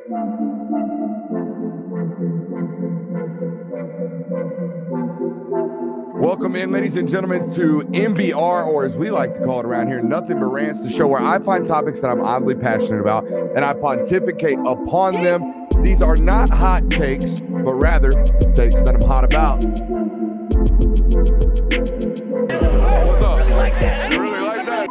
Welcome in, ladies and gentlemen, to MBR, or as we like to call it around here, Nothing But Rants, the show where I find topics that I'm oddly passionate about and I pontificate upon them. These are not hot takes, but rather takes that I'm hot about. What's up? You really like that?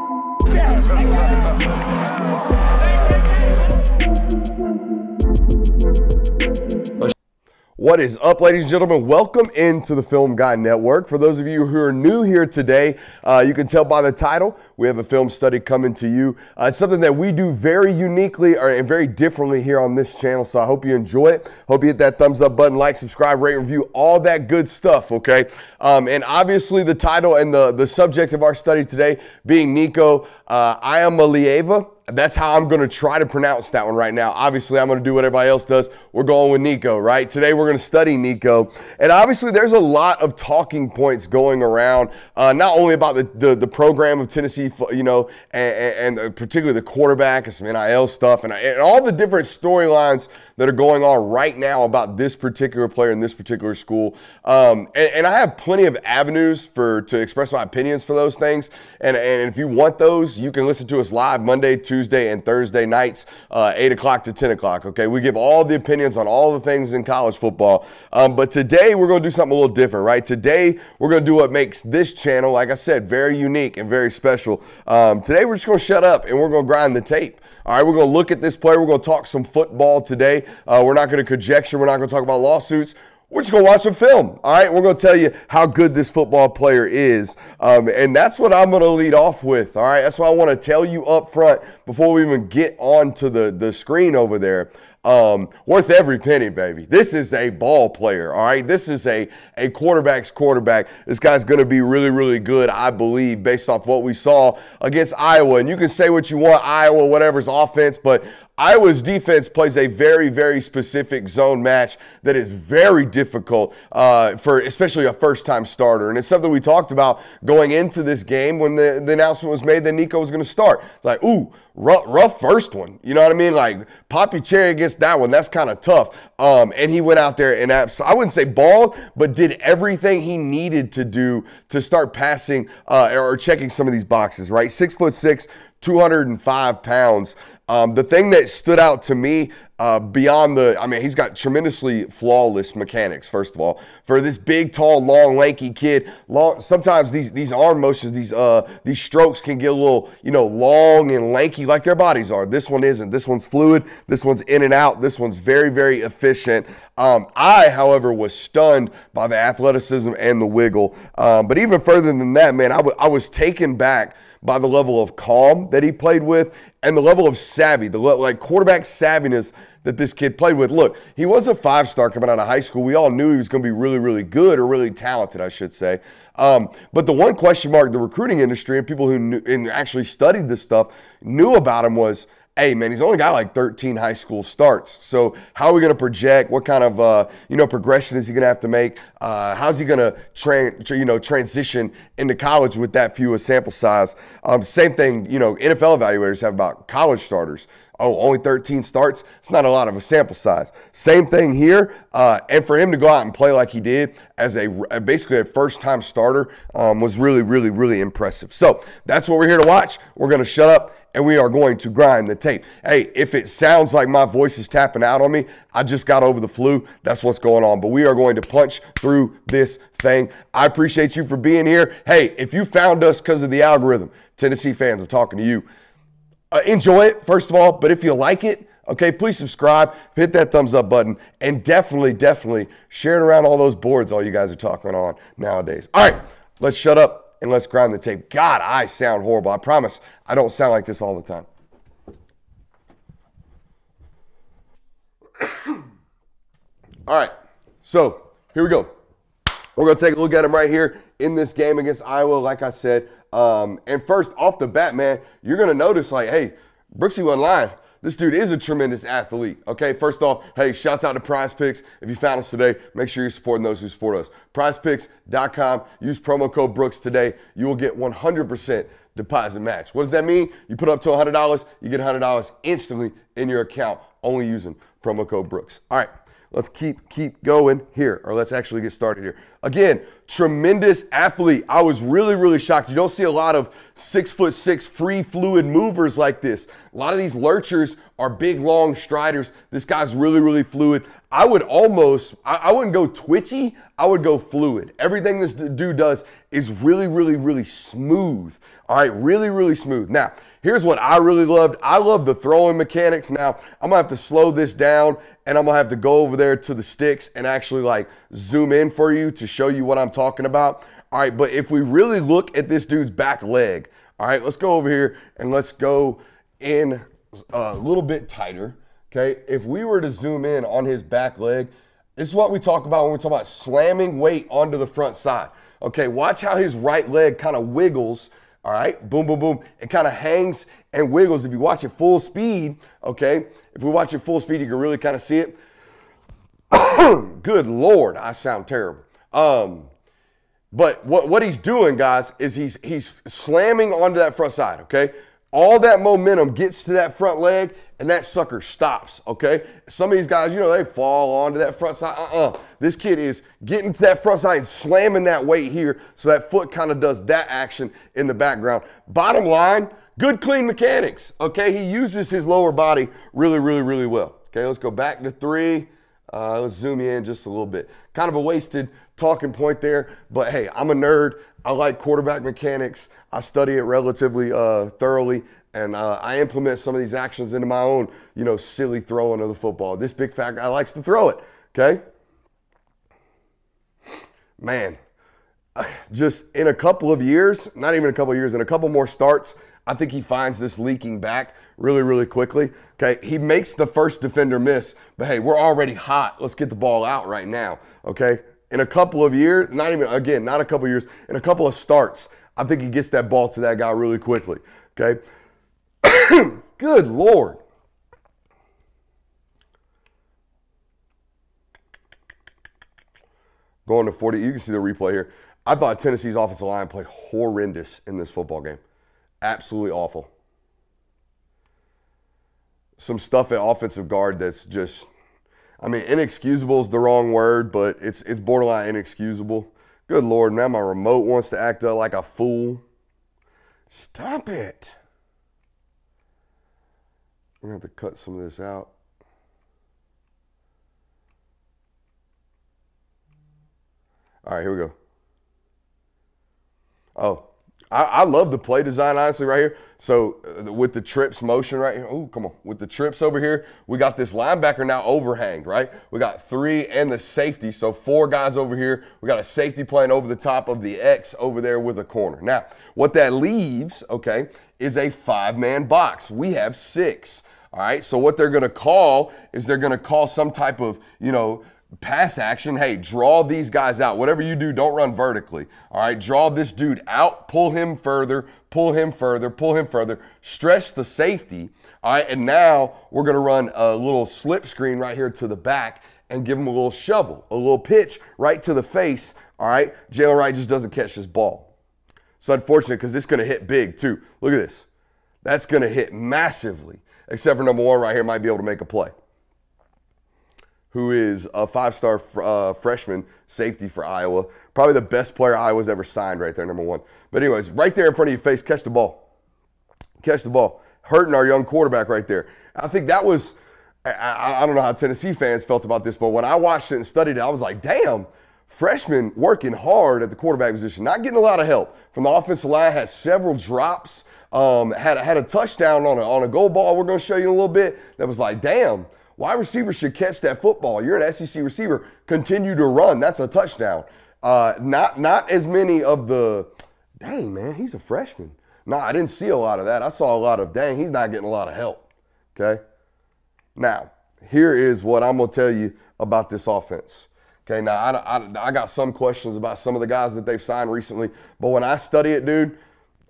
What is up, ladies and gentlemen? Welcome into the Film Guy Network. For those of you who are new here today, you can tell by the title, we have a film study coming to you. It's something that we do very uniquely and very differently here on this channel, so I hope you enjoy it. Hope you hit that thumbs up button, like, subscribe, rate, review, all that good stuff, okay? And obviously the title and the subject of our study today being Nico Iamaleava. That's how I'm going to try to pronounce that one right now. Obviously, I'm going to do what everybody else does. We're going with Nico, right? Today, we're going to study Nico. And obviously, there's a lot of talking points going around, not only about the program of Tennessee, you know, and particularly the quarterback and some NIL stuff and all the different storylines that are going on right now about this particular player in this particular school. And I have plenty of avenues to express my opinions for those things. And if you want those, you can listen to us live Monday, Tuesday, and Thursday nights, 8 o'clock to 10 o'clock, okay? We give all the opinions on all the things in college football. But today, we're going to do something a little different, right? Today, we're going to do what makes this channel, like I said, very unique and very special. Today, we're just going to shut up and we're going to grind the tape. All right, we're going to look at this player. We're going to talk some football today. We're not going to conjecture. We're not going to talk about lawsuits. We're just going to watch some film, all right? We're going to tell you how good this football player is, and that's what I'm going to lead off with, all right? That's what I want to tell you up front before we even get onto the screen over there. Worth every penny, baby. This is a ball player, all right? This is a quarterback's quarterback. This guy's going to be really, really good, I believe, based off what we saw against Iowa. And you can say what you want, Iowa, whatever's offense, but Iowa's defense plays a very, very specific zone match that is very difficult for especially a first-time starter. And it's something we talked about going into this game when the announcement was made that Nico was going to start. It's like, ooh, rough first one. You know what I mean? Like, pop your cherry against that one. That's kind of tough. And he went out there and I wouldn't say balled, but did everything he needed to do to start passing or checking some of these boxes, right? 6'6", 205 pounds. The thing that stood out to me beyond he's got tremendously flawless mechanics, first of all. For this big, tall, long, lanky kid, sometimes these arm motions, these strokes can get a little, long and lanky like their bodies are. This one isn't. This one's fluid. This one's in and out. This one's very, very efficient. I, however, was stunned by the athleticism and the wiggle. But even further than that, man, I was taken back by the level of calm that he played with and the level of savvy, the quarterback savviness that this kid played with. Look, he was a five-star coming out of high school. We all knew he was going to be really, really good, or really talented, I should say. But the one question mark the recruiting industry and people who knew and actually studied this stuff knew about him was, hey, man, he's only got like 13 high school starts. So how are we going to project? What kind of, progression is he going to have to make? How's he going to transition into college with that few a sample size? Same thing, NFL evaluators have about college starters. Oh, only 13 starts? It's not a lot of a sample size. Same thing here. And for him to go out and play like he did as basically a first-time starter was really, really, really impressive. So that's what we're here to watch. We're going to shut up and we are going to grind the tape. Hey, if it sounds like my voice is tapping out on me, I just got over the flu. That's what's going on. But we are going to punch through this thing. I appreciate you for being here. Hey, if you found us because of the algorithm, Tennessee fans, I'm talking to you. Enjoy it, first of all. But if you like it, okay, please subscribe, hit that thumbs up button, and definitely share it around all those boards all you guys are talking on nowadays. All right, let's shut up. And let's grind the tape. God, I sound horrible. I promise I don't sound like this all the time. All right, so here we go. We're going to take a look at him right here in this game against Iowa, like I said. And first, off the bat, man, you're going to notice, like, hey, Brooksy wasn't lying. This dude is a tremendous athlete, okay? First off, hey, shouts out to Prize Picks. If you found us today, make sure you're supporting those who support us. PrizePicks.com. Use promo code Brooks today. You will get 100% deposit match. What does that mean? You put up to $100, you get $100 instantly in your account only using promo code Brooks. All right, let's keep going here, or let's actually get started here. Again, tremendous athlete. I was really shocked. You don't see a lot of 6'6" free fluid movers like this. A lot of these lurchers are big, long striders. This guy's really fluid. I would almost, I wouldn't go twitchy, I would go fluid. Everything this dude does is really smooth. All right, really smooth. Now, here's what I really loved. I love the throwing mechanics. Now, I'm gonna have to slow this down and I'm gonna have to go over there to the sticks and actually like zoom in for you to show you what I'm talking about. All right, but if we really look at this dude's back leg, all right, let's go over here and let's go in a little bit tighter. Okay, if we were to zoom in on his back leg, this is what we talk about when we talk about slamming weight onto the front side. Okay, watch how his right leg kind of wiggles. All right, boom. It kind of hangs and wiggles. If you watch it full speed, okay, if we watch it full speed, you can really kind of see it. Good Lord, I sound terrible. But what he's doing, guys, is he's slamming onto that front side, okay? All that momentum gets to that front leg, and that sucker stops, okay? Some of these guys, you know, they fall onto that front side. This kid is getting to that front side and slamming that weight here, so that foot kind of does that action in the background. Bottom line, good, clean mechanics, okay? He uses his lower body really well. Okay, let's go back to 3. Let's zoom in just a little bit. Kind of a wasted talking point there, but hey, I'm a nerd. I like quarterback mechanics. I study it relatively thoroughly, and I implement some of these actions into my own, you know, silly throwing of the football. This big fat guy likes to throw it, okay? Man, just in a couple of years, not even a couple of years, in a couple more starts, I think he finds this leaking back really quickly. Okay, he makes the first defender miss, but hey, we're already hot. Let's get the ball out right now, okay? In a couple of years, not a couple of years, in a couple of starts, I think he gets that ball to that guy really quickly, okay? Good Lord. Going to 40, you can see the replay here. I thought Tennessee's offensive line played horrendous in this football game. Absolutely awful. Some stuff at offensive guard that's just, I mean, inexcusable is the wrong word, but it's borderline inexcusable. Good Lord, now my remote wants to act like a fool. Stop it. I'm going to have to cut some of this out. All right, here we go. Oh, I love the play design, honestly, right here. So with the trips motion right here, oh, come on. With the trips over here, we got this linebacker now overhanged, right? We got 3 and the safety, so 4 guys over here. We got a safety playing over the top of the X over there with a corner. Now, what that leaves, okay, is a 5-man box. We have 6, all right? So what they're going to call is they're going to call some type of, you know, pass action. Hey, draw these guys out. Whatever you do, don't run vertically. All right, draw this dude out, pull him further, pull him further, pull him further, stress the safety. All right, and now we're going to run a little slip screen right here to the back and give him a little shovel, a little pitch right to the face. All right, Jalen Wright just doesn't catch this ball. It's unfortunate because it's going to hit big too. Look at this. That's going to hit massively, except for number 1 right here might be able to make a play, who is a 5-star freshman safety for Iowa. Probably the best player Iowa's ever signed right there, number 1. But anyways, right there in front of your face, catch the ball. Catch the ball. Hurting our young quarterback right there. I think that was, I don't know how Tennessee fans felt about this, but when I watched it and studied it, I was like, damn, freshman working hard at the quarterback position, not getting a lot of help from the offensive line, has several drops, had a touchdown on a goal ball we're going to show you in a little bit that was like, damn, wide receivers should catch that football. You're an SEC receiver. Continue to run. That's a touchdown. Not as many of the, dang, man, he's a freshman. No, I didn't see a lot of that. I saw a lot of, dang, he's not getting a lot of help. Okay? Now, here is what I'm going to tell you about this offense. Okay, now I got some questions about some of the guys that they've signed recently, but when I study it, dude,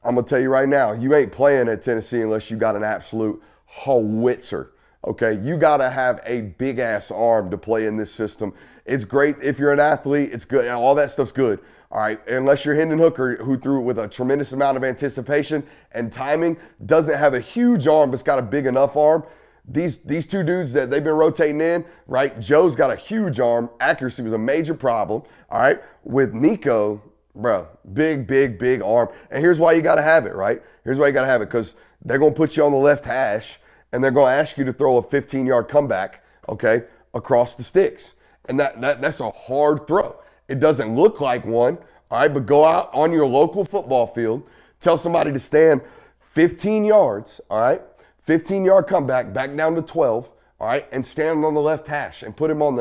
I'm going to tell you right now, you ain't playing at Tennessee unless you got an absolute howitzer. Okay, you got to have a big-ass arm to play in this system. It's great if you're an athlete. It's good. All that stuff's good. All right, unless you're Hendon Hooker, who threw it with a tremendous amount of anticipation and timing, doesn't have a huge arm but's got a big enough arm. these two dudes that they've been rotating in, right? Joe's got a huge arm. Accuracy was a major problem, all right? With Nico, bro, big arm. And here's why you got to have it, right? Here's why you got to have it, because they're going to put you on the left hash, and they're going to ask you to throw a 15-yard comeback, okay, across the sticks. And that's a hard throw. It doesn't look like one, all right, but go out on your local football field, tell somebody to stand 15 yards, all right, 15-yard comeback, back down to 12, all right, and stand on the left hash and put him on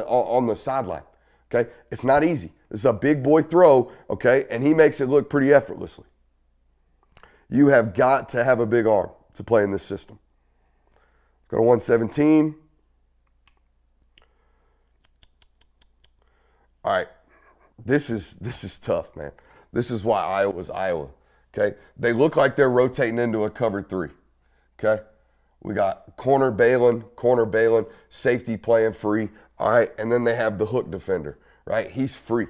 the sideline, okay? It's not easy. This is a big boy throw, okay, and he makes it look pretty effortlessly. You have got to have a big arm to play in this system. Go to 117. All right, this is tough, man. This is why Iowa's Iowa, okay? They look like they're rotating into a cover 3, okay? We got corner bailing, safety playing free, all right? And then they have the hook defender, right? He's free.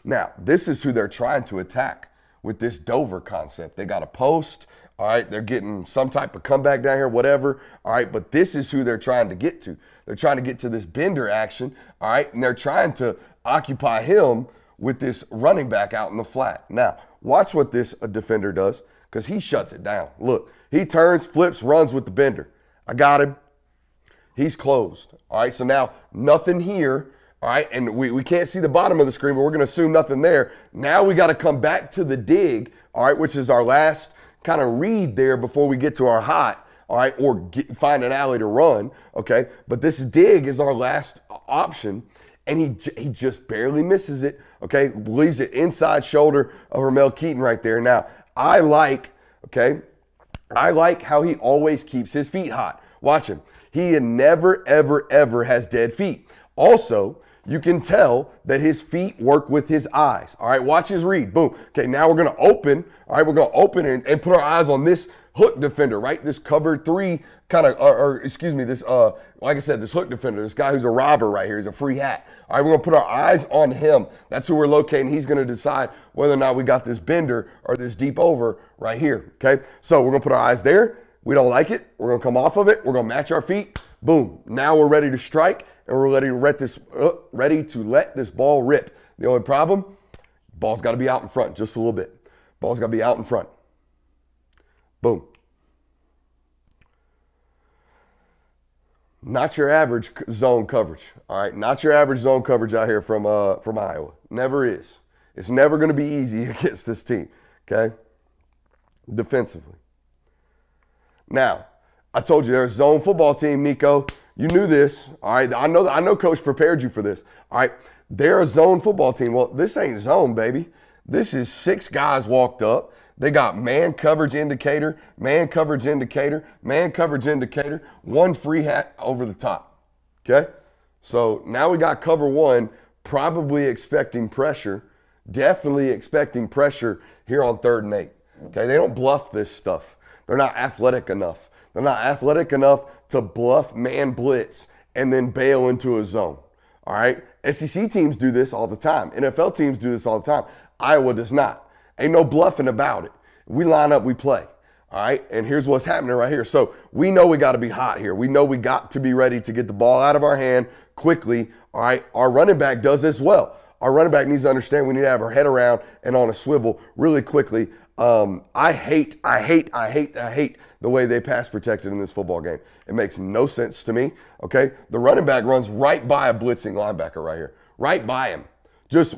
Now, this is who they're trying to attack with this Dover concept. They got a post, all right? They're getting some type of comeback down here, whatever, all right? But this is who they're trying to get to. They're trying to get to this bender action, all right? And they're trying to occupy him with this running back out in the flat. Now, watch what this defender does, because he shuts it down. Look, he turns, flips, runs with the bender. I got him. He's closed. All right, so now nothing here. All right, and we can't see the bottom of the screen, but we're going to assume nothing there. Now we got to come back to the dig, all right, which is our last kind of read there before we get to our hot, all right, or find an alley to run, okay? But this dig is our last option, and he just barely misses it, okay? Leaves it inside shoulder of Ramel Keaton right there. Now, I like how he always keeps his feet hot. Watch him. He never, ever has dead feet. Also, you can tell that his feet work with his eyes. All right, watch his read. Boom. Okay, now we're going to open. All right, we're going to open and put our eyes on this hook defender, right? This cover 3 kind of, or excuse me, this, like I said, this hook defender, this guy who's a robber right here. He's a free hat. All right, we're going to put our eyes on him. That's who we're locating. He's going to decide whether or not we got this bender or this deep over right here, okay? So we're going to put our eyes there. We don't like it. We're going to come off of it. We're going to match our feet. Boom. Now we're ready to strike, and we're ready to let this ball rip. The only problem, ball's got to be out in front just a little bit. Ball's got to be out in front. Boom. Not your average zone coverage, all right? Not your average zone coverage out here from Iowa. Never is. It's never going to be easy against this team, okay? Defensively. Now, I told you they're a zone football team, Nico. You knew this, all right? I know Coach prepared you for this, all right? They're a zone football team. Well, this ain't zone, baby. This is 6 guys walked up. They got man coverage indicator, man coverage indicator, man coverage indicator, 1 free hat over the top, okay? So now we got cover 1, probably expecting pressure, definitely expecting pressure here on 3rd and 8, okay? They don't bluff this stuff. They're not athletic enough. They're not athletic enough to bluff man blitz and then bail into a zone, all right? SEC teams do this all the time. NFL teams do this all the time. Iowa does not. Ain't no bluffing about it. We line up, we play, all right? And here's what's happening right here. So we know we got to be hot here. We know we got to be ready to get the ball out of our hand quickly, all right? Our running back does this well. Our running back needs to understand we need to have our head around and on a swivel really quickly. I hate the way they pass protected in this football game. It makes no sense to me, okay? The running back runs right by a blitzing linebacker right here, right by him. Just,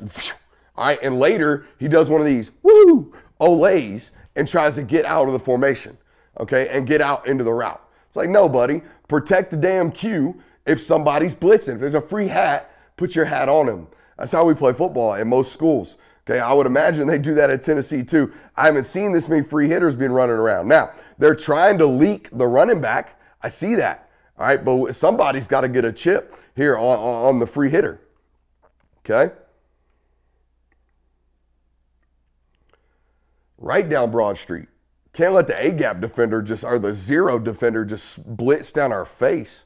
all right, and later he does one of these, woo, olays, and tries to get out of the formation, okay, and get out into the route. It's like, no, buddy, protect the damn cue if somebody's blitzing. If there's a free hat, put your hat on him. That's how we play football in most schools. Okay, I would imagine they do that at Tennessee too. I haven't seen this many free hitters being running around. Now, they're trying to leak the running back. I see that. All right, but somebody's got to get a chip here on the free hitter. Okay? Right down Broad Street. Can't let the A-gap defender or the zero defender just blitz down our face.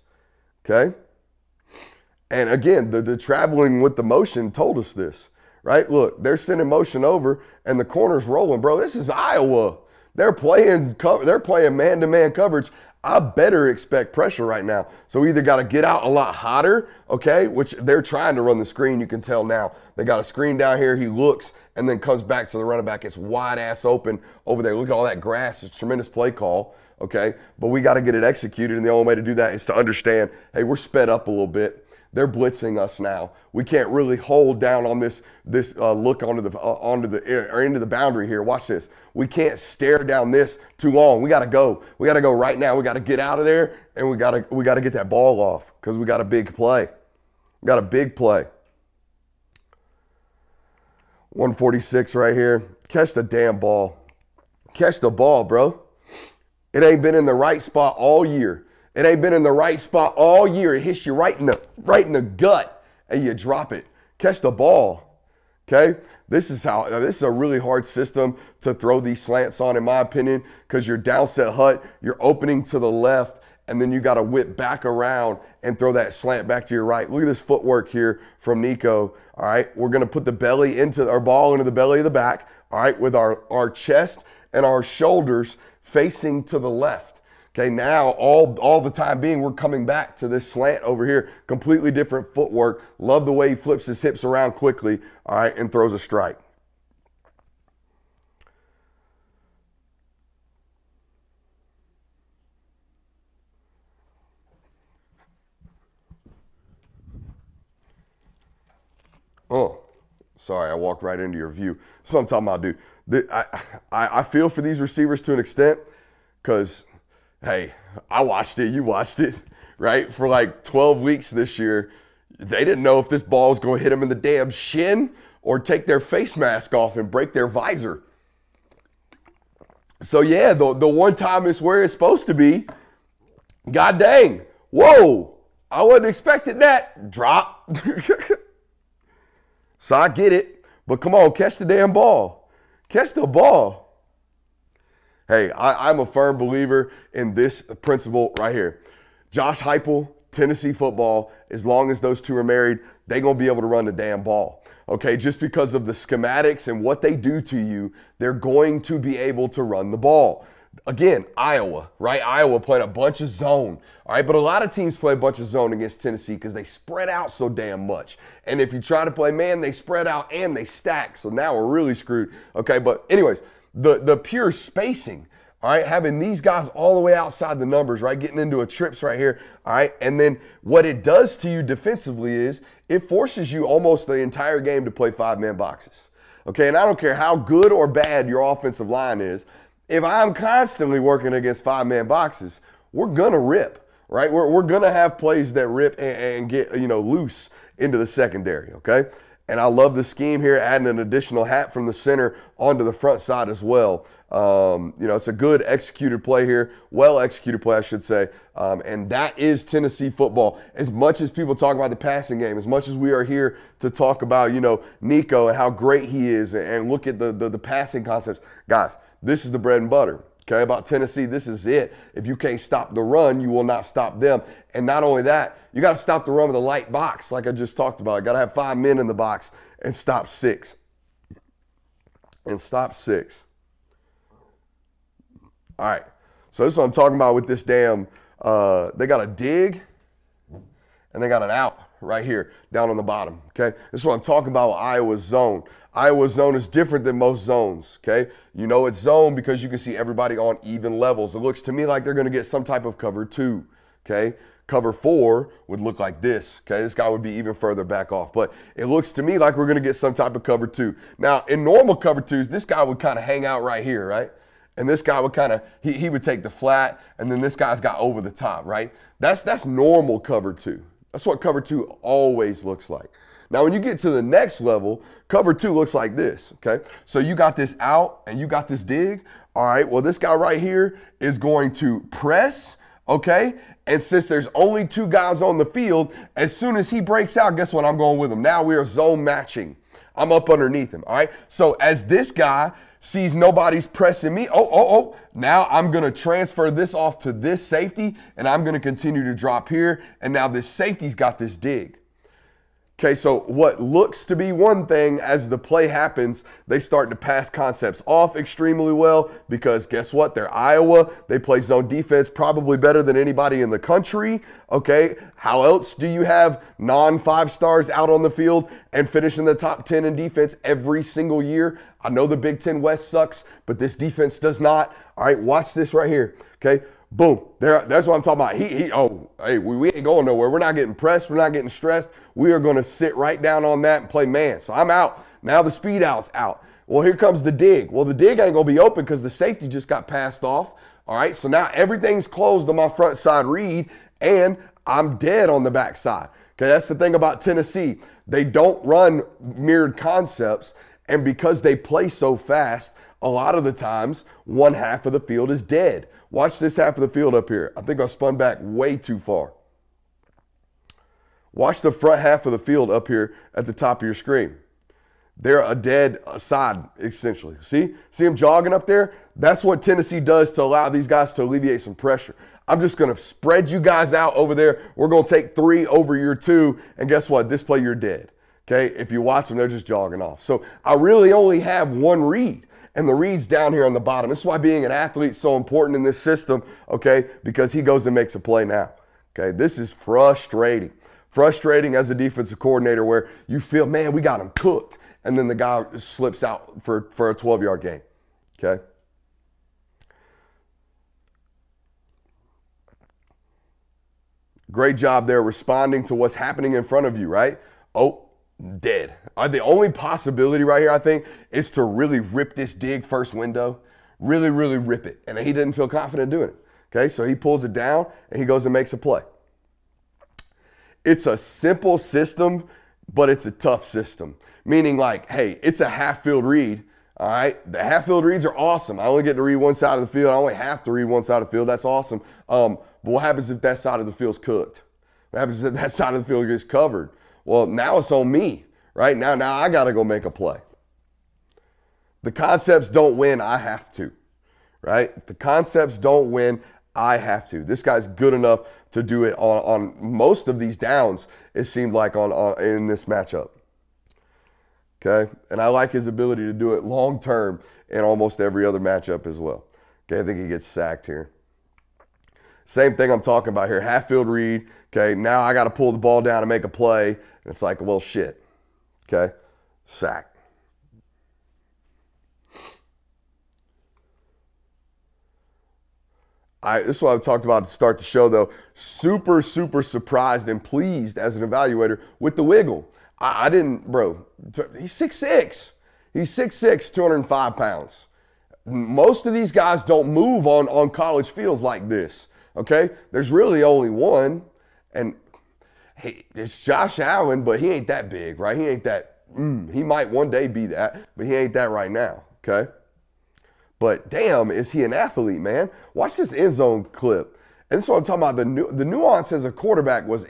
Okay? And again, the traveling with the motion told us this. Right? Look, they're sending motion over, and the corner's rolling. Bro, this is Iowa. They're playing man-to-man coverage. I better expect pressure right now. So we either got to get out a lot hotter, okay, which they're trying to run the screen. You can tell now. They got a screen down here. He looks and then comes back to the running back. It's wide ass open over there. Look at all that grass. It's a tremendous play call, okay? But we got to get it executed, and the only way to do that is to understand, hey, we're sped up a little bit. They're blitzing us now. We can't really hold down on this look into the boundary here. Watch this. We can't stare down this too long. We got to go. We got to go right now. We got to get out of there, and we got to get that ball off because we got a big play. We got a big play. 146 right here. Catch the damn ball. Catch the ball, bro. It ain't been in the right spot all year. It ain't been in the right spot all year. It hits you right in the gut, and you drop it. Catch the ball, okay? This is a really hard system to throw these slants on, in my opinion, because you're downset hut, you're opening to the left, and then you got to whip back around and throw that slant back to your right. Look at this footwork here from Nico. All right, we're going to put the belly into our ball into the belly of the back, all right, with our chest and our shoulders facing to the left. Okay, now all the time being, we're coming back to this slant over here. Completely different footwork. Love the way he flips his hips around quickly, all right, and throws a strike. Oh, sorry, I walked right into your view. That's what I'm talking about, dude. I feel for these receivers to an extent because, hey, I watched it, you watched it, right? For like 12 weeks this year, they didn't know if this ball was going to hit them in the damn shin or take their face mask off and break their visor. So, yeah, the one time it's where it's supposed to be, god dang, whoa, I wasn't expecting that. Drop. So I get it, but come on, catch the damn ball. Catch the ball. Hey, I'm a firm believer in this principle right here. Josh Heupel, Tennessee football, as long as those two are married, they're going to be able to run the damn ball. Okay, just because of the schematics and what they do to you, they're going to be able to run the ball. Again, Iowa, right? Iowa played a bunch of zone, all right? But a lot of teams play a bunch of zone against Tennessee because they spread out so damn much. And if you try to play man, they spread out and they stack. So now we're really screwed, okay? But anyways, the pure spacing, all right, having these guys all the way outside the numbers, right, getting into a trips right here, all right, and then what it does to you defensively is it forces you almost the entire game to play five-man boxes, okay? And I don't care how good or bad your offensive line is, if I'm constantly working against five-man boxes, we're going to rip, right? We're going to have plays that rip and get, loose into the secondary, okay? And I love the scheme here, adding an additional hat from the center onto the front side as well. It's a good executed play here, well executed play, I should say. And that is Tennessee football. As much as people talk about the passing game, as much as we are here to talk about, Nico and how great he is and look at the passing concepts, guys, this is the bread and butter. Okay, about Tennessee, this is it. If you can't stop the run, you will not stop them. And not only that, you got to stop the run with a light box, like I just talked about. You got to have 5 men in the box and stop 6. And stop 6. All right, so this is what I'm talking about with this damn, they got a dig and they got an out right here down on the bottom, okay? This is what I'm talking about with Iowa's zone. Iowa's zone is different than most zones, okay? You know it's zone because you can see everybody on even levels. It looks to me like they're going to get some type of cover 2, okay? Cover 4 would look like this, okay? This guy would be even further back off. But it looks to me like we're going to get some type of cover 2. Now, in normal cover 2s, this guy would kind of hang out right here, right? And this guy would kind of, he would take the flat, and then this guy's got over the top, right? That's normal cover 2. That's what cover 2 always looks like. Now, when you get to the next level, cover 2 looks like this, okay? So you got this out and you got this dig. All right, well, this guy right here is going to press, okay? And since there's only 2 guys on the field, as soon as he breaks out, guess what? I'm going with him. Now we are zone matching. I'm up underneath him, all right? So as this guy sees nobody's pressing me, now I'm going to transfer this off to this safety, and I'm going to continue to drop here. And now this safety's got this dig. Okay, so what looks to be one thing, as the play happens, they start to pass concepts off extremely well because guess what? They're Iowa. They play zone defense probably better than anybody in the country. Okay, how else do you have non-5 stars out on the field and finish in the top 10 in defense every single year? I know the Big Ten West sucks, but this defense does not. All right, watch this right here. Okay. Boom. That's what I'm talking about. Hey, we ain't going nowhere. We're not getting pressed. We're not getting stressed. We are going to sit right down on that and play man. So I'm out. Now the speed out's out. Well, here comes the dig. Well, the dig ain't going to be open because the safety just got passed off. All right, so now everything's closed on my front side read, and I'm dead on the back side. Okay, that's the thing about Tennessee. They don't run mirrored concepts, and because they play so fast, a lot of the times, one half of the field is dead. Watch this half of the field up here. I think I spun back way too far. Watch the front half of the field up here at the top of your screen. They're a dead side, essentially. See them jogging up there? That's what Tennessee does to allow these guys to alleviate some pressure. I'm just going to spread you guys out over there. We're going to take 3 over your 2, and guess what? This play, you're dead. Okay? If you watch them, they're just jogging off. So I really only have one read. And the read's down here on the bottom. This is why being an athlete is so important in this system, okay, because he goes and makes a play now. Okay, this is frustrating. Frustrating as a defensive coordinator where you feel, man, we got him cooked. And then the guy slips out for a 12-yard gain, okay? Great job there responding to what's happening in front of you, right? Oh, dead. The only possibility right here, I think, is to really rip this dig first window. Really, really rip it. And he didn't feel confident doing it. Okay, so he pulls it down and he goes and makes a play. It's a simple system, but it's a tough system. Meaning like, hey, it's a half-field read. All right, the half-field reads are awesome. I only get to read one side of the field. I only have to read one side of the field. That's awesome. But what happens if that side of the field's cooked? What happens if that side of the field gets covered? Well, now it's on me, right? Now I got to go make a play. The concepts don't win, I have to, right? If the concepts don't win, I have to. This guy's good enough to do it on most of these downs, it seemed like in this matchup. Okay? And I like his ability to do it long-term in almost every other matchup as well. Okay, I think he gets sacked here. Same thing I'm talking about here. Half-field read. Okay, now I got to pull the ball down and make a play. And it's like, well, shit. Okay, sack. This is what I've talked about to start the show, though. Super, super surprised and pleased as an evaluator with the wiggle. I didn't, bro, he's 6'6". He's 6'6", 205 pounds. Most of these guys don't move on college fields like this, okay? There's really only one, and hey, it's Josh Allen, but he ain't that big, right? He ain't that, he might one day be that, but he ain't that right now, okay? But damn, is he an athlete, man? Watch this end zone clip. And this is what I'm talking about. The nuance as a quarterback was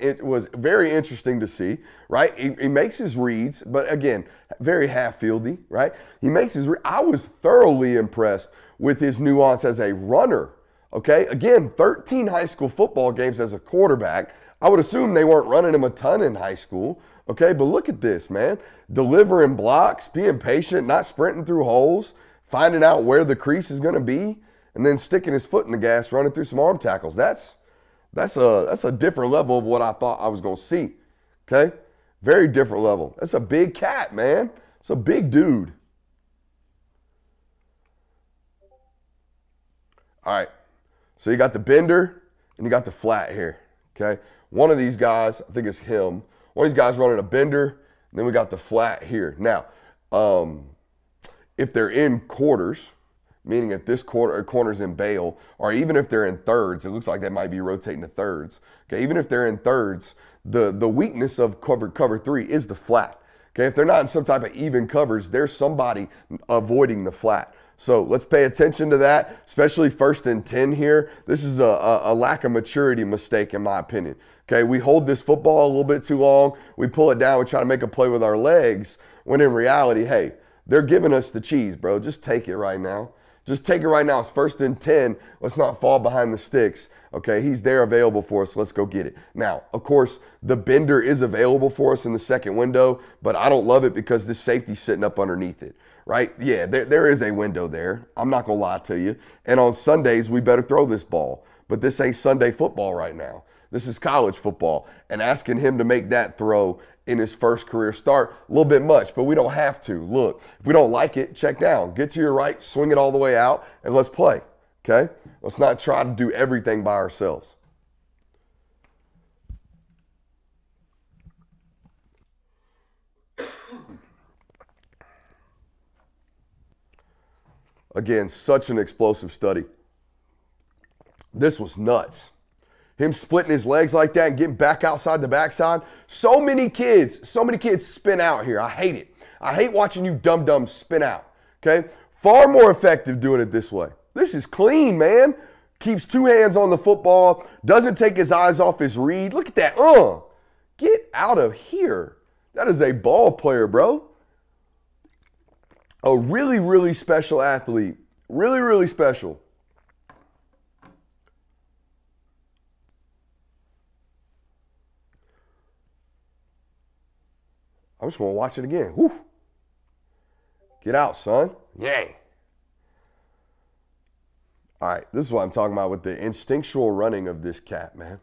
very interesting to see, right? He makes his reads, but again, very half-fieldy, right? He makes his I was thoroughly impressed with his nuance as a runner, okay? Again, 13 high school football games as a quarterback. I would assume they weren't running him a ton in high school, okay? But look at this, man. Delivering blocks, being patient, not sprinting through holes, finding out where the crease is going to be, and then sticking his foot in the gas, running through some arm tackles. That's a different level of what I thought I was going to see, okay? Very different level. That's a big cat, man. It's a big dude. All right, so you got the bender and you got the flat here, okay? One of these guys, I think it's him, one of these guys running a bender, and then we got the flat here. Now, if they're in quarters, meaning if this corner's in bail, or even if they're in thirds, it looks like that might be rotating to thirds. Okay, even if they're in thirds, the weakness of cover 3 is the flat. Okay, if they're not in some type of even covers, there's somebody avoiding the flat. So let's pay attention to that, especially 1st and 10 here. This is a lack of maturity mistake in my opinion. Okay, we hold this football a little bit too long. We pull it down, we try to make a play with our legs, when in reality, hey, they're giving us the cheese, bro. Just take it right now. Just take it right now. It's 1st and 10. Let's not fall behind the sticks. Okay, he's there available for us. Let's go get it. Now, of course, the bender is available for us in the second window, but I don't love it because this safety's sitting up underneath it, right? Yeah, there is a window there. I'm not going to lie to you. And on Sundays, we better throw this ball. But this ain't Sunday football right now. This is college football. And asking him to make that throw in his first career start, a little bit much, but we don't have to. Look, if we don't like it, check down. Get to your right, swing it all the way out, and let's play, okay? Let's not try to do everything by ourselves. Again, such an explosive study. This was nuts. Him splitting his legs like that and getting back outside the backside. So many kids spin out here. I hate it. I hate watching you dum-dums spin out, okay? Far more effective doing it this way. This is clean, man. Keeps 2 hands on the football. Doesn't take his eyes off his read. Look at that. Get out of here. That is a ball player, bro. A really, really special athlete. Really, really special. I'm just going to watch it again. Whew. Get out, son. Yay. All right, this is what I'm talking about with the instinctual running of this cat, man.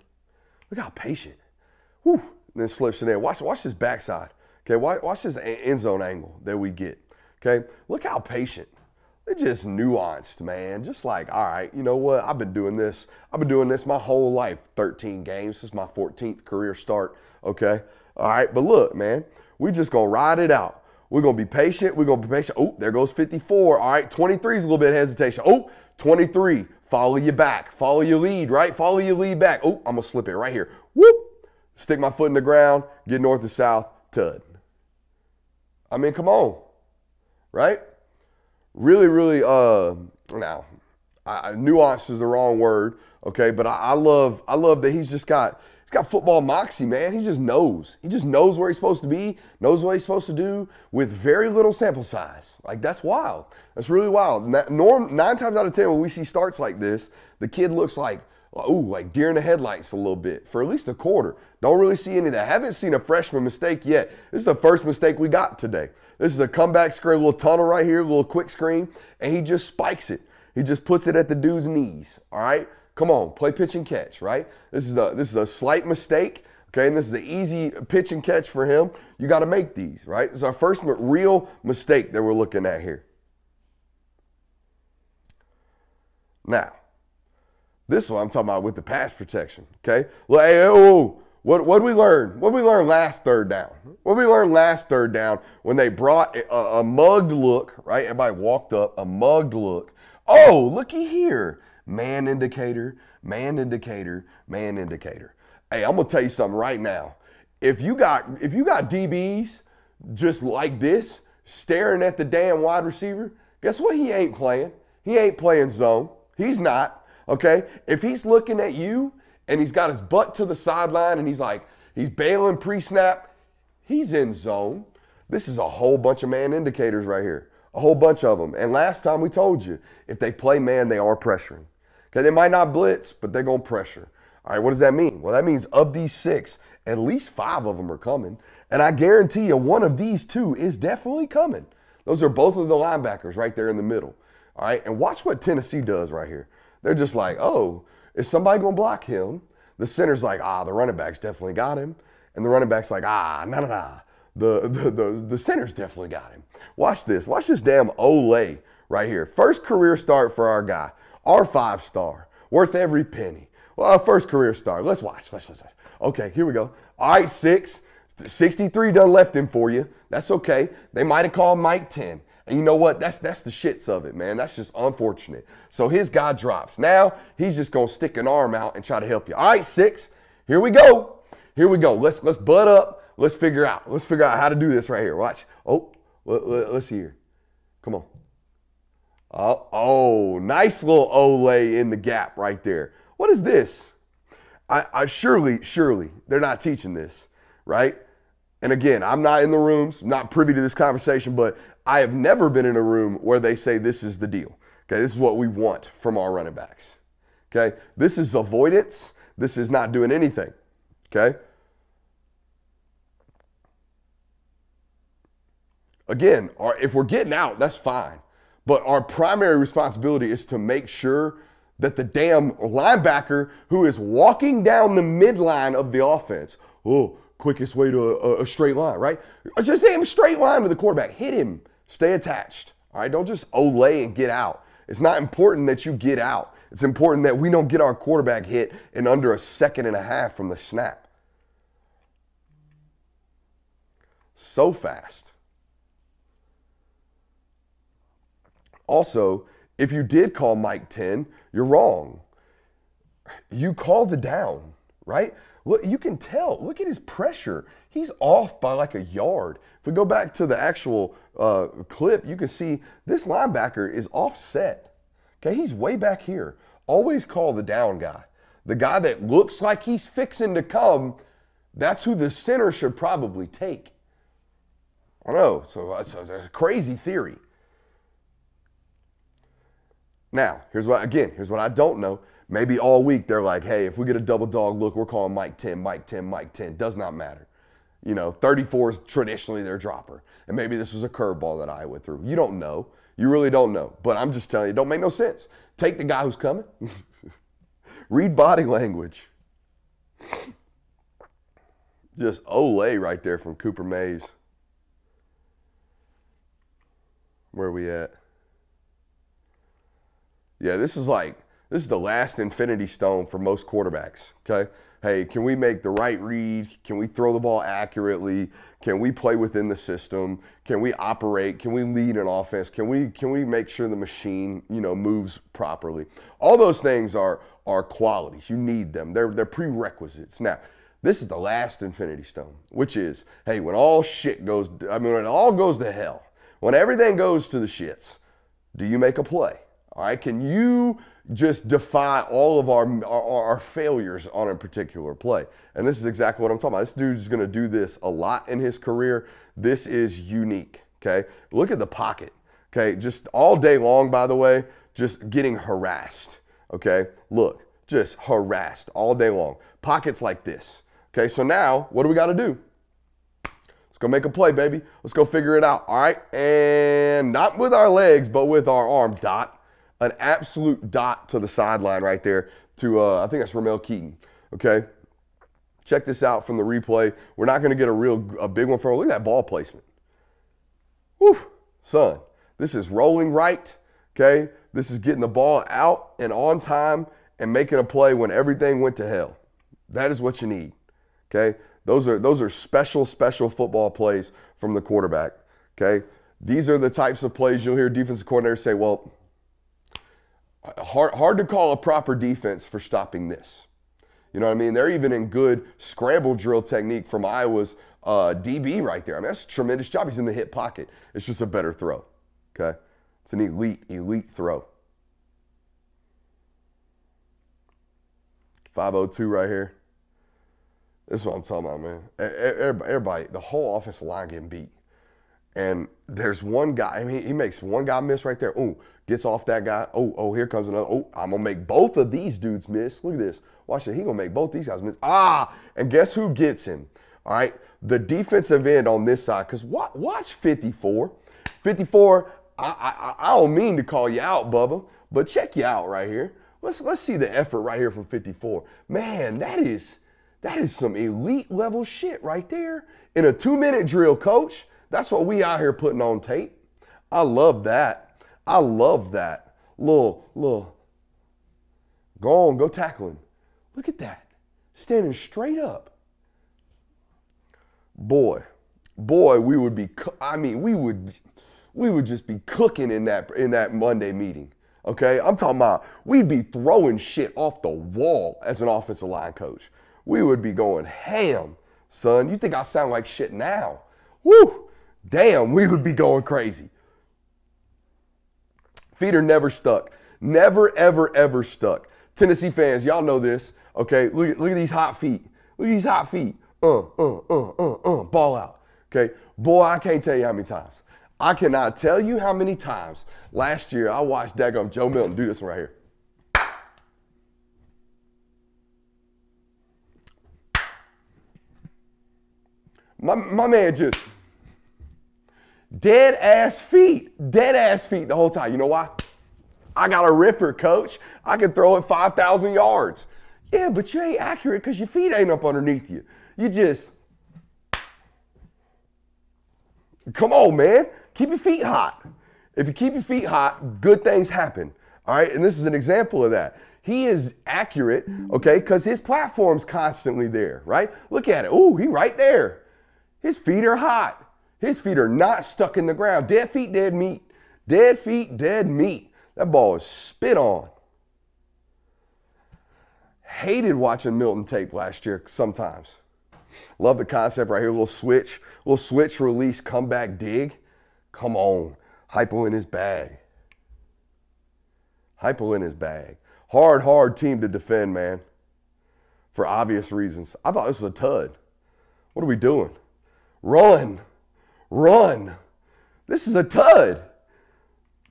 Look how patient. Whew. And then slips in there. Watch his backside. Okay, watch this end zone angle that we get. Okay, look how patient. They're just nuanced, man. Just like, all right, you know what? I've been doing this my whole life. 13 games. This is my 14th career start. Okay, all right, but look, man. We just going to ride it out. We're going to be patient. We're going to be patient. Oh, there goes 54. All right, 23 is a little bit of hesitation. Oh, 23. Follow your back. Follow your lead, right? Follow your lead back. Oh, I'm going to slip it right here. Whoop. Stick my foot in the ground. Get north to south. Tud. I mean, come on. Right? Really, really, now, nuance is the wrong word, okay? But I love that he's got football moxie, man. He just knows. He just knows where he's supposed to be, knows what he's supposed to do with very little sample size. Like, that's wild. That's really wild. 9 times out of 10 when we see starts like this, the kid looks like, like deer in the headlights a little bit for at least a quarter. Don't really see any of that. Haven't seen a freshman mistake yet. This is the first mistake we got today. This is a comeback screen, a little tunnel right here, a little quick screen, and he just spikes it. He just puts it at the dude's knees, all right? Come on, play pitch and catch, right? This is a slight mistake, okay? And this is an easy pitch and catch for him. You got to make these, right? This is our first real mistake that we're looking at here. Now, this is what I'm talking about with the pass protection, okay? Well, hey, what did we learn? What did we learn last third down? What did we learn last third down when they brought a mugged look, right? Everybody walked up, a mugged look. Oh, looky here. Man indicator, man indicator, man indicator. Hey, I'm gonna tell you something right now. If you got DBs just like this, staring at the damn wide receiver, guess what? He ain't playing. He ain't playing zone. He's not. Okay. If he's looking at you and he's got his butt to the sideline and he's bailing pre-snap, he's in zone. This is a whole bunch of man indicators right here. A whole bunch of them. And last time we told you, if they play man, they are pressuring. Okay, they might not blitz, but they're going to pressure. All right, what does that mean? Well, that means of these 6, at least 5 of them are coming. And I guarantee you one of these 2 is definitely coming. Those are both of the linebackers right there in the middle. All right, and watch what Tennessee does right here. They're just like, oh, is somebody going to block him? The center's like, the running back's definitely got him. And the running back's like, nah. The center's definitely got him. Watch this. Watch this damn Ole right here. First career start for our guy. Our 5-star. Worth every penny. Well, our first career start. Let's watch. Okay, here we go. All right, 6. 63 done left him for you. That's okay. They might have called Mike 10. And you know what? That's the shits of it, man. That's just unfortunate. So his guy drops. Now he's just going to stick an arm out and try to help you. All right, 6. Here we go. Let's butt up. Let's figure out how to do this right here. Watch. Oh, let's see here. Come on. Oh, nice little Ole in the gap right there. What is this? I surely they're not teaching this, right? And again, I'm not in the rooms, I'm not privy to this conversation, but I have never been in a room where they say this is the deal. Okay, this is what we want from our running backs. Okay, this is avoidance. This is not doing anything. Okay. Again, if we're getting out, that's fine. But our primary responsibility is to make sure that the damn linebacker who is walking down the midline of the offense, quickest way to a straight line, right? It's just a damn straight line to the quarterback. Hit him. Stay attached. All right, don't just olay and get out. It's not important that you get out. It's important that we don't get our quarterback hit in under a second and a half from the snap. So fast. Also, if you did call Mike 10, you're wrong. You called the down, right? Look, you can tell. Look at his pressure. He's off by like a yard. If we go back to the actual clip, you can see this linebacker is offset. Okay, he's way back here. Always call the down guy. The guy that looks like he's fixing to come, that's who the center should probably take. I know, so it's a crazy theory. Now, here's what I don't know. Maybe all week they're like, hey, if we get a double dog look, we're calling Mike 10, Mike 10, Mike 10. Does not matter. 34 is traditionally their dropper. And maybe this was a curveball that Iowa threw. You don't know. You really don't know. But I'm just telling you, it don't make no sense. Take the guy who's coming. Read body language. Just Olay right there from Cooper Mays. Where are we at? Yeah, this is the last infinity stone for most quarterbacks, okay? Hey, can we make the right read? Can we throw the ball accurately? Can we play within the system? Can we operate? Can we lead an offense? Can we make sure the machine, moves properly? All those things are qualities. You need them. They're prerequisites. Now, this is the last infinity stone, which is, hey, when all when it all goes to hell, when everything goes to the shits, do you make a play? All right, can you just defy all of our failures on a particular play? And this is exactly what I'm talking about. This dude is going to do this a lot in his career. This is unique, okay? Look at the pocket, okay? Just all day long, by the way, just getting harassed, okay? Look, just harassed all day long. Pockets like this, okay? So now, what do we got to do? Let's go make a play, baby. Let's go figure it out, all right? And not with our legs, but with our arm. Dot. An absolute dot to the sideline right there to, I think that's Ramel Keaton, okay? Check this out from the replay. We're not going to get a big one from him. Look at that ball placement. Whew, son. This is rolling right, okay? This is getting the ball out and on time and making a play when everything went to hell. That is what you need, okay? Those are special football plays from the quarterback, okay? These are the types of plays you'll hear defensive coordinators say, well, hard to call a proper defense for stopping this. You know what I mean? They're even in good scramble drill technique from Iowa's DB right there. I mean, that's a tremendous job. He's in the hip pocket. It's just a better throw, okay? It's an elite throw. 502 right here. This is what I'm talking about, man. Everybody, the whole offensive line getting beat. And there's one guy, I mean, he makes one guy miss right there. Oh, gets off that guy. Oh, here comes another. Oh, I'm going to make both of these dudes miss. Look at this. Watch it. He's going to make both these guys miss. And guess who gets him? All right, the defensive end on this side. Because watch 54. 54, I don't mean to call you out, Bubba, but check you out right here. Let's see the effort right here from 54. Man, that is some elite level shit right there. In a 2-minute drill, coach. That's what we out here putting on tape. I love that. I love that. Little. Go tackle him. Look at that. Standing straight up. Boy, we would be, we would just be cooking in that Monday meeting. Okay? I'm talking about we'd be throwing shit off the wall as an offensive line coach. We would be going ham, son. You think I sound like shit now? Woo! Damn, we would be going crazy. Feet are never stuck. Never, ever, ever stuck. Tennessee fans, y'all know this. Okay, look at these hot feet. Look at these hot feet. Ball out. Okay, boy, I can't tell you how many times I cannot tell you how many times last year I watched daggum Joe Milton do this one right here. My man just dead ass feet the whole time. You know why? I got a ripper, coach. I can throw it 5,000 yards. Yeah, but you ain't accurate because your feet ain't up underneath you. You just, come on, man. Keep your feet hot. If you keep your feet hot, good things happen. All right, and this is an example of that. He is accurate, okay, because his platform's constantly there, right? Look at it. Ooh, he right there. His feet are hot. His feet are not stuck in the ground. Dead feet, dead meat. Dead feet, dead meat. That ball is spit on. Hated watching Milton tape last year sometimes. Love the concept right here. Little switch, release, comeback, dig. Come on. Heupel in his bag. Heupel in his bag. Hard team to defend, man. For obvious reasons. I thought this was a tud. What are we doing? Run. This is a tud.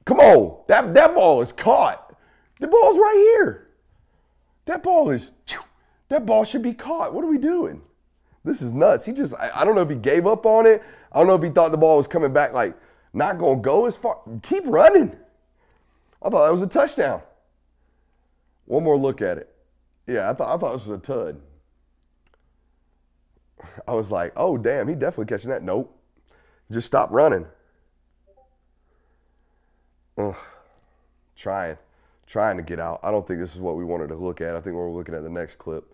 Come on. That ball is caught. The ball's right here. That ball should be caught. What are we doing? This is nuts. I don't know if he gave up on it. I don't know if he thought the ball was coming back, like, not going to go as far. Keep running. I thought that was a touchdown. One more look at it. Yeah, I thought this was a tud. I was like, oh, damn, he definitely catching that. Nope. Just stop running. Ugh. Trying to get out. I don't think this is what we wanted to look at. I think we're looking at the next clip.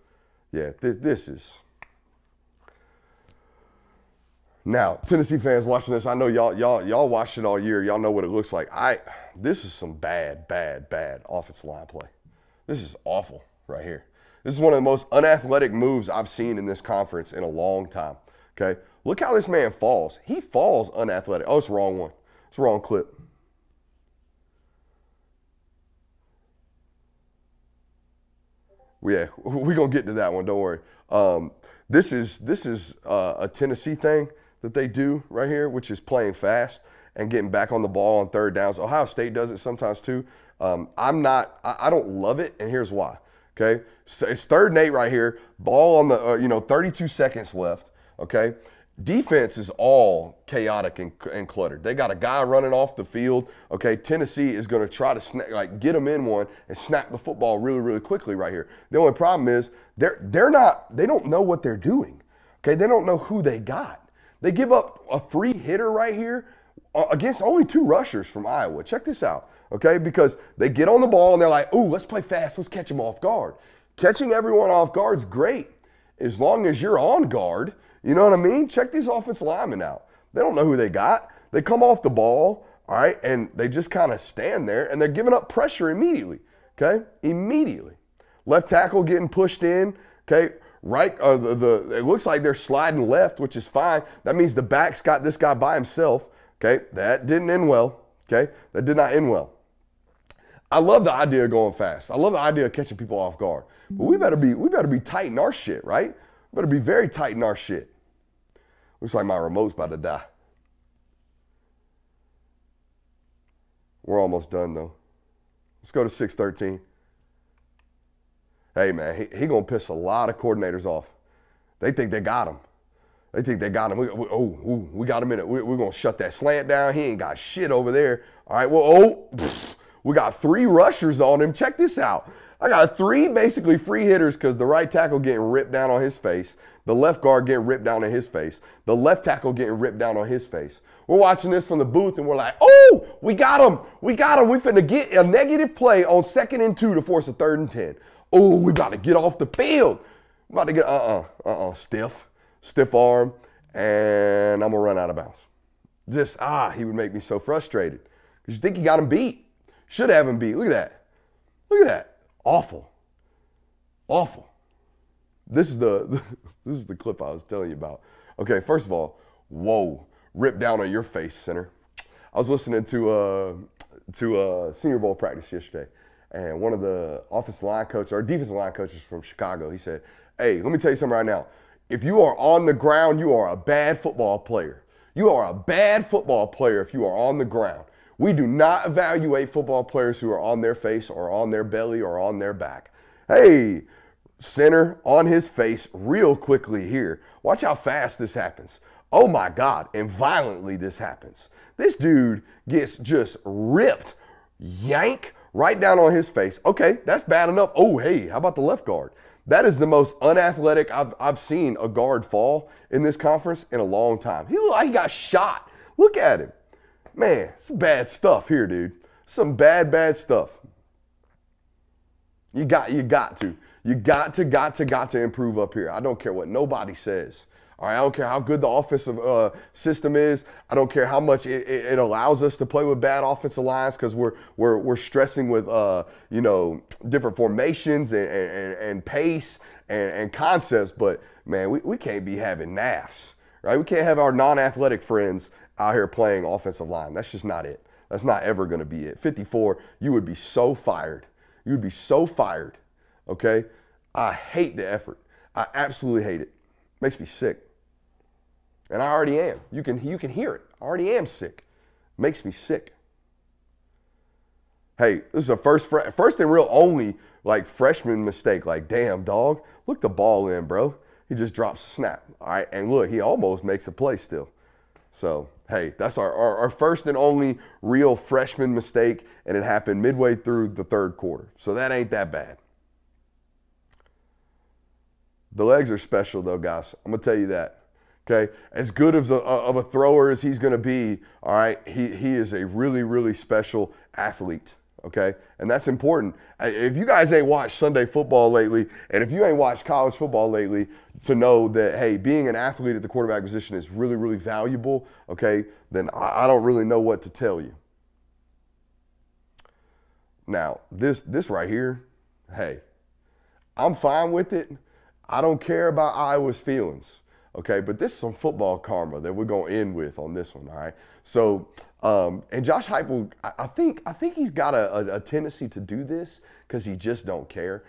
Yeah, this is. Now, Tennessee fans watching this, I know y'all watched it all year. Y'all know what it looks like. This is some bad offensive line play. This is awful right here. This is one of the most unathletic moves I've seen in this conference in a long time. Okay, look how this man falls. He falls unathletic. Oh, it's the wrong one. It's the wrong clip. Yeah, we're going to get to that one. Don't worry. This is a Tennessee thing that they do right here, which is playing fast and getting back on the ball on third downs. Ohio State does it sometimes too. I don't love it, and here's why. Okay, so it's 3rd and 8 right here. Ball on the 32 seconds left. Okay, defense is all chaotic and cluttered. They got a guy running off the field. Okay, Tennessee is going to try to get them in one and snap the football really quickly right here. The only problem is they don't know what they're doing. Okay, they don't know who they got. They give up a free hitter right here against only 2 rushers from Iowa. Check this out, okay? Because they get on the ball and they're like, ooh, let's play fast. Let's catch them off guard. Catching everyone off guard is great as long as you're on guard. You know what I mean? Check these offensive linemen out. They don't know who they got. They come off the ball, all right, and they just kind of stand there, and they're giving up pressure immediately, okay? Immediately. Left tackle getting pushed in, okay? Right, it looks like they're sliding left, which is fine. That means the back's got this guy by himself. Okay, that didn't end well. Okay, that did not end well. I love the idea of going fast. I love the idea of catching people off guard. But we better be tight in our shit, right? We better be very tight in our shit. Looks like my remote's about to die. We're almost done though. Let's go to 6:13. Hey, man, he going to piss a lot of coordinators off. They think they got him. We got him in it. We're going to shut that slant down. He ain't got shit over there. All right, well, we got 3 rushers on him. Check this out. I got 3 basically free hitters because the right tackle getting ripped down on his face, the left guard getting ripped down on his face, the left tackle getting ripped down on his face. We're watching this from the booth, and we're like, oh, we got him. We finna get a negative play on 2nd and 2 to force a 3rd and 10. Oh, we about to get off the field. We're about to get, stiff arm, and I'm going to run out of bounds. Just, he would make me so frustrated. Because you think you got him beat. Should have him beat. Look at that. Look at that. Awful. Awful. This is the clip I was telling you about. Okay, first of all, whoa, rip down on your face, center. I was listening to Senior Bowl practice yesterday. And one of the offensive line coaches, or defensive line coaches from Chicago, he said, hey, let me tell you something right now. If you are on the ground, you are a bad football player. You are a bad football player if you are on the ground. We do not evaluate football players who are on their face or on their belly or on their back. Hey, center on his face real quickly here. Watch how fast this happens. Oh my God, and violently this happens. This dude gets just ripped, yank right down on his face. Okay, that's bad enough. Oh, hey, how about the left guard? That is the most unathletic I've seen a guard fall in this conference in a long time. He looked like he got shot. Look at him. Man, some bad stuff here, dude. Some bad stuff. You got to improve up here. I don't care what nobody says. All right, I don't care how good the offensive system is. I don't care how much it allows us to play with bad offensive lines because we're stressing with different formations and pace and concepts. But man, we can't be having naffs, right? We can't have our non-athletic friends out here playing offensive line. That's just not it. That's not ever going to be it. 54, you would be so fired. You would be so fired. Okay, I hate the effort. I absolutely hate it. Makes me sick. And I already am. You can hear it. I already am sick. Makes me sick. Hey, this is a first and real only like freshman mistake. Like, damn, dog, look the ball in, bro. He just drops a snap. All right, and look, he almost makes a play still. So, hey, that's our first and only real freshman mistake, and it happened midway through the third quarter. So that ain't that bad. The legs are special, though, guys. I'm going to tell you that. Okay, as good of a thrower as he's going to be, all right, he is a really, really special athlete, okay? And that's important. If you guys ain't watched Sunday football lately, and if you ain't watched college football lately, to know that, hey, being an athlete at the quarterback position is really, really valuable, okay, then I don't really know what to tell you. Now, this right here, hey, I'm fine with it. I don't care about Iowa's feelings. Okay, but this is some football karma that we're going to end with on this one, all right? So, and Josh Heupel, I think he's got a tendency to do this because he just don't care.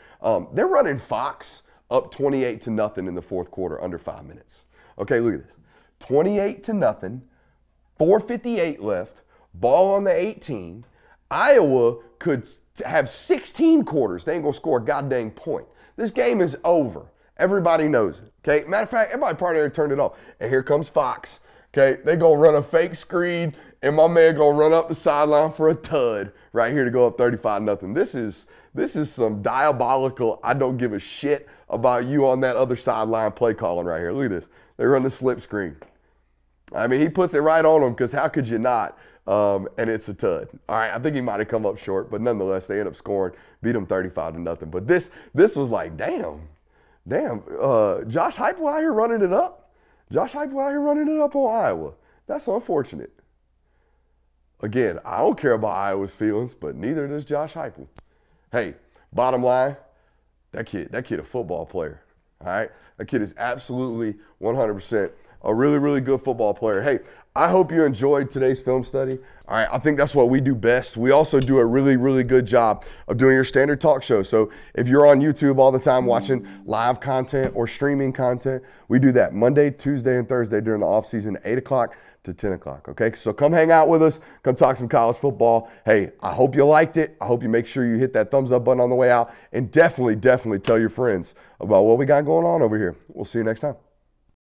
They're running Fox up 28-0 in the fourth quarter, under 5 minutes. Okay, look at this. 28-0, 4:58 left, ball on the 18. Iowa could have 16 quarters. They ain't going to score a goddamn point. This game is over. Everybody knows it, okay? Matter of fact, everybody probably already turned it off. And here comes Fox, okay? They going to run a fake screen, and my man going to run up the sideline for a tud right here to go up 35-0. This is some diabolical, I don't give a shit about you on that other sideline play calling right here. Look at this. They run the slip screen. I mean, he puts it right on them because how could you not? And it's a tud. All right, I think he might have come up short, but nonetheless, they end up scoring, beat them 35-0. But this was like, damn, Josh Heupel out here running it up. Josh Heupel out here running it up on Iowa. That's unfortunate. Again, I don't care about Iowa's feelings, but neither does Josh Heupel. Hey, bottom line, that kid a football player. All right, that kid is absolutely 100% a really, really good football player. Hey, I hope you enjoyed today's film study. All right, I think that's what we do best. We also do a really, really good job of doing your standard talk show. So if you're on YouTube all the time watching live content or streaming content, we do that Monday, Tuesday, and Thursday during the off season, 8 o'clock to 10 o'clock, okay? So come hang out with us. Come talk some college football. Hey, I hope you liked it. I hope you make sure you hit that thumbs up button on the way out. And definitely, definitely tell your friends about what we got going on over here. We'll see you next time.